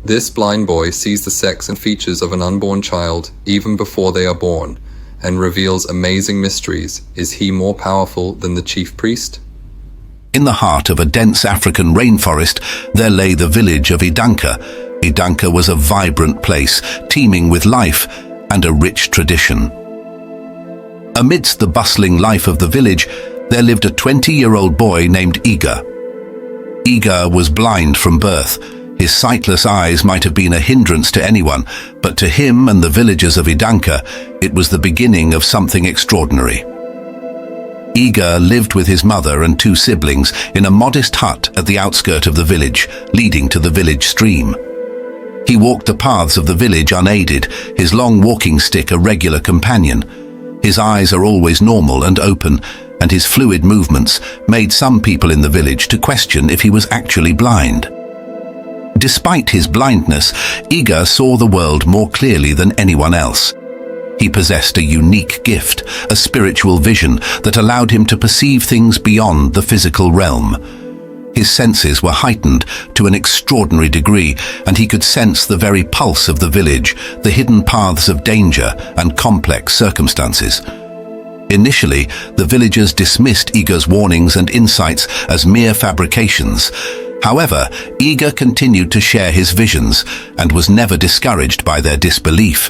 This blind boy sees the sex and features of an unborn child even before they are born, and reveals amazing mysteries. Is he more powerful than the chief priest? In the heart of a dense African rainforest, there lay the village of Idanka. Idanka was a vibrant place, teeming with life and a rich tradition. Amidst the bustling life of the village, there lived a 20-year-old boy named Iga. Iga was blind from birth. His sightless eyes might have been a hindrance to anyone, but to him and the villagers of Idanka, it was the beginning of something extraordinary. Iga lived with his mother and 2 siblings in a modest hut at the outskirt of the village, leading to the village stream. He walked the paths of the village unaided, his long walking stick a regular companion. His eyes are always normal and open, and his fluid movements made some people in the village to question if he was actually blind. Despite his blindness, Iga saw the world more clearly than anyone else. He possessed a unique gift, a spiritual vision that allowed him to perceive things beyond the physical realm. His senses were heightened to an extraordinary degree, and he could sense the very pulse of the village, the hidden paths of danger and complex circumstances. Initially, the villagers dismissed Iga's warnings and insights as mere fabrications. However, Iga continued to share his visions and was never discouraged by their disbelief.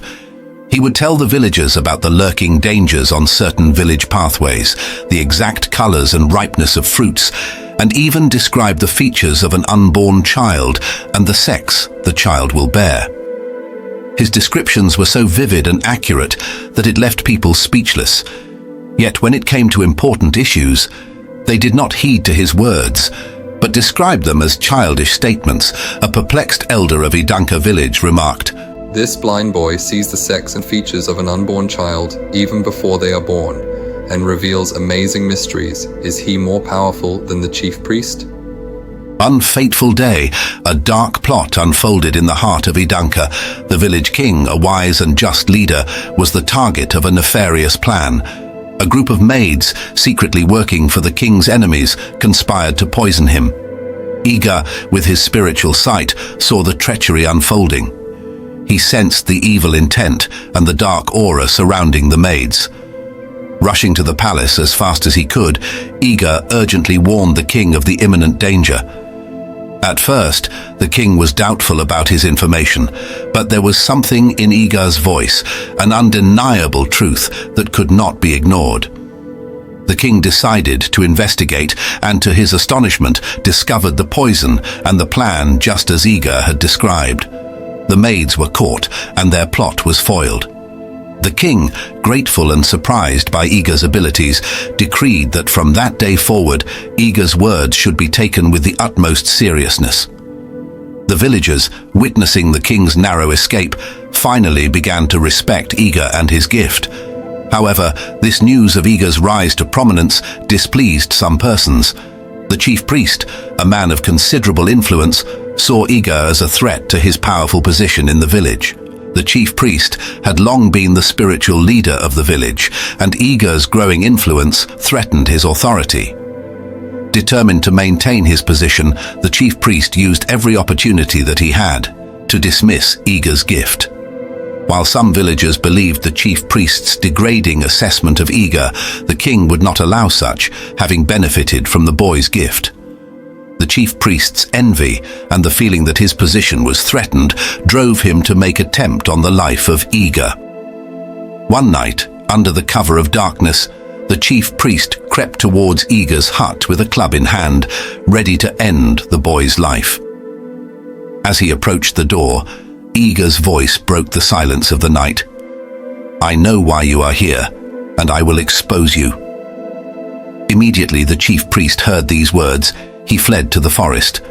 He would tell the villagers about the lurking dangers on certain village pathways, the exact colors and ripeness of fruits, and even describe the features of an unborn child and the sex the child will bear. His descriptions were so vivid and accurate that it left people speechless. Yet when it came to important issues, they did not heed to his words, but described them as childish statements. A perplexed elder of Idanka village remarked, This blind boy sees the sex and features of an unborn child even before they are born, and reveals amazing mysteries. Is he more powerful than the chief priest? One fateful day, a dark plot unfolded in the heart of Idanka. The village king, a wise and just leader, was the target of a nefarious plan. A group of maids, secretly working for the king's enemies, conspired to poison him. Iga, with his spiritual sight, saw the treachery unfolding. He sensed the evil intent and the dark aura surrounding the maids. Rushing to the palace as fast as he could, Iga urgently warned the king of the imminent danger. At first, the king was doubtful about his information, but there was something in Iga's voice, an undeniable truth that could not be ignored. The king decided to investigate and, to his astonishment, discovered the poison and the plan just as Iga had described. The maids were caught and their plot was foiled. The king, grateful and surprised by Iga's abilities, decreed that from that day forward, Iga's words should be taken with the utmost seriousness. The villagers, witnessing the king's narrow escape, finally began to respect Iga and his gift. However, this news of Iga's rise to prominence displeased some persons. The chief priest, a man of considerable influence, saw Iga as a threat to his powerful position in the village. The chief priest had long been the spiritual leader of the village, and Iga's growing influence threatened his authority. Determined to maintain his position, the chief priest used every opportunity that he had to dismiss Iga's gift. While some villagers believed the chief priest's degrading assessment of Iga, the king would not allow such, having benefited from the boy's gift. The chief priest's envy and the feeling that his position was threatened drove him to make attempt on the life of Iga. One night, under the cover of darkness, the chief priest crept towards Iga's hut with a club in hand, ready to end the boy's life. As he approached the door, Iga's voice broke the silence of the night. "I know why you are here, and I will expose you." Immediately the chief priest heard these words. He fled to the forest.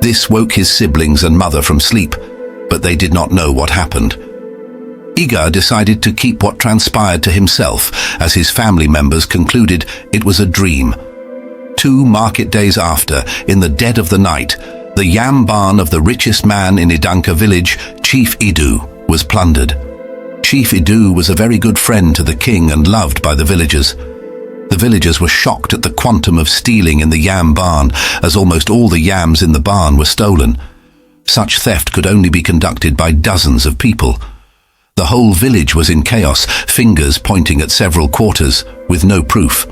This woke his siblings and mother from sleep, but they did not know what happened. Iga decided to keep what transpired to himself, as his family members concluded it was a dream. 2 market days after, in the dead of the night, the yam barn of the richest man in Idanka village, Chief Idu, was plundered. Chief Idu was a very good friend to the king and loved by the villagers. The villagers were shocked at the quantum of stealing in the yam barn, as almost all the yams in the barn were stolen. Such theft could only be conducted by dozens of people. The whole village was in chaos, fingers pointing at several quarters, with no proof.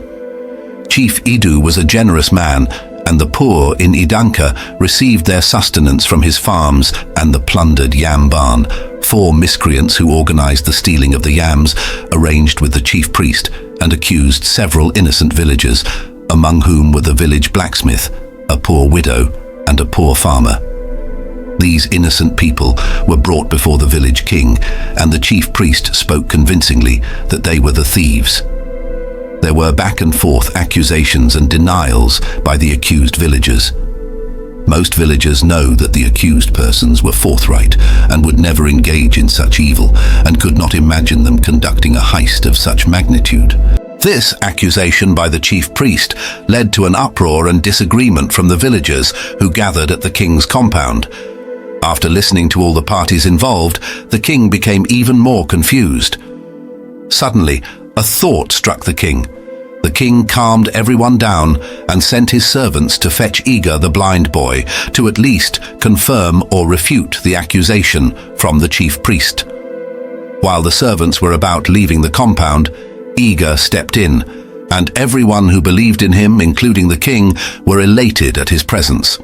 Chief Idu was a generous man, and the poor in Idanka received their sustenance from his farms and the plundered yam barn. 4 miscreants who organized the stealing of the yams arranged with the chief priest and accused several innocent villagers, among whom were the village blacksmith, a poor widow, and a poor farmer. These innocent people were brought before the village king, and the chief priest spoke convincingly that they were the thieves. There were back and forth accusations and denials by the accused villagers. Most villagers know that the accused persons were forthright and would never engage in such evil, and could not imagine them conducting a heist of such magnitude. This accusation by the chief priest led to an uproar and disagreement from the villagers who gathered at the king's compound. After listening to all the parties involved, the king became even more confused. Suddenly, a thought struck the king. The king calmed everyone down and sent his servants to fetch Iga the blind boy to at least confirm or refute the accusation from the chief priest. While the servants were about leaving the compound, Iga stepped in, and everyone who believed in him, including the king, were elated at his presence.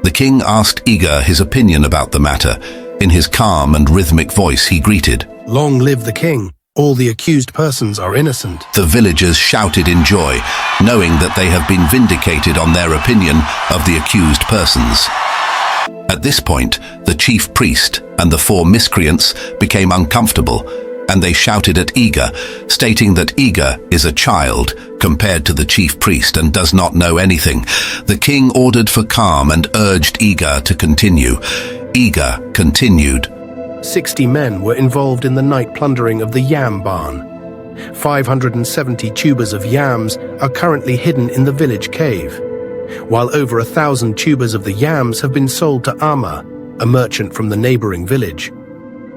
The king asked Iga his opinion about the matter. In his calm and rhythmic voice he greeted, "Long live the king! All the accused persons are innocent." The villagers shouted in joy, knowing that they have been vindicated on their opinion of the accused persons. At this point, the chief priest and the 4 miscreants became uncomfortable, and they shouted at Iga, stating that Iga is a child compared to the chief priest and does not know anything. The king ordered for calm and urged Iga to continue. Iga continued. 60 men were involved in the night plundering of the yam barn. 570 tubers of yams are currently hidden in the village cave, while over 1,000 tubers of the yams have been sold to Amma, a merchant from the neighboring village.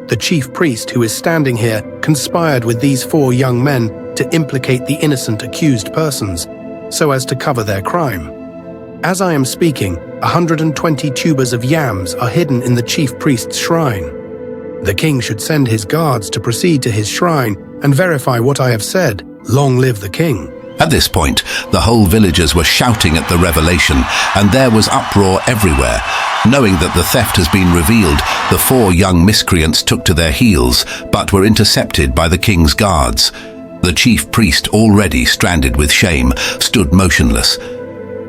The chief priest who is standing here conspired with these 4 young men to implicate the innocent accused persons, so as to cover their crime. As I am speaking, 120 tubers of yams are hidden in the chief priest's shrine. The king should send his guards to proceed to his shrine and verify what I have said. Long live the king. At this point, the whole villagers were shouting at the revelation, and there was uproar everywhere. Knowing that the theft has been revealed, the 4 young miscreants took to their heels, but were intercepted by the king's guards. The chief priest, already stranded with shame, stood motionless.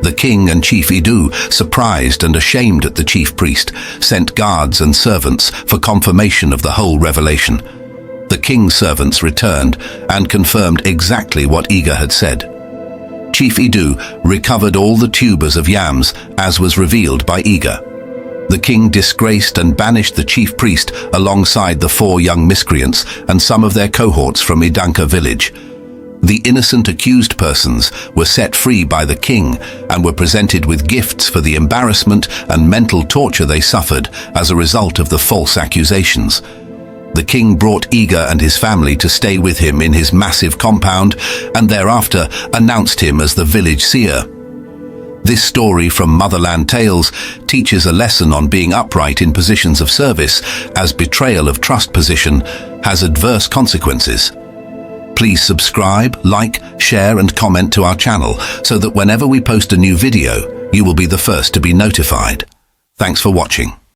The king and Chief Idu, surprised and ashamed at the chief priest, sent guards and servants for confirmation of the whole revelation. The king's servants returned and confirmed exactly what Iga had said. Chief Idu recovered all the tubers of yams, as was revealed by Iga. The king disgraced and banished the chief priest alongside the 4 young miscreants and some of their cohorts from Idanka village. The innocent accused persons were set free by the king and were presented with gifts for the embarrassment and mental torture they suffered as a result of the false accusations. The king brought Iga and his family to stay with him in his massive compound, and thereafter announced him as the village seer. This story from Motherland Tales teaches a lesson on being upright in positions of service, as betrayal of trust position has adverse consequences. Please subscribe, like, share and comment to our channel so that whenever we post a new video, you will be the first to be notified. Thanks for watching.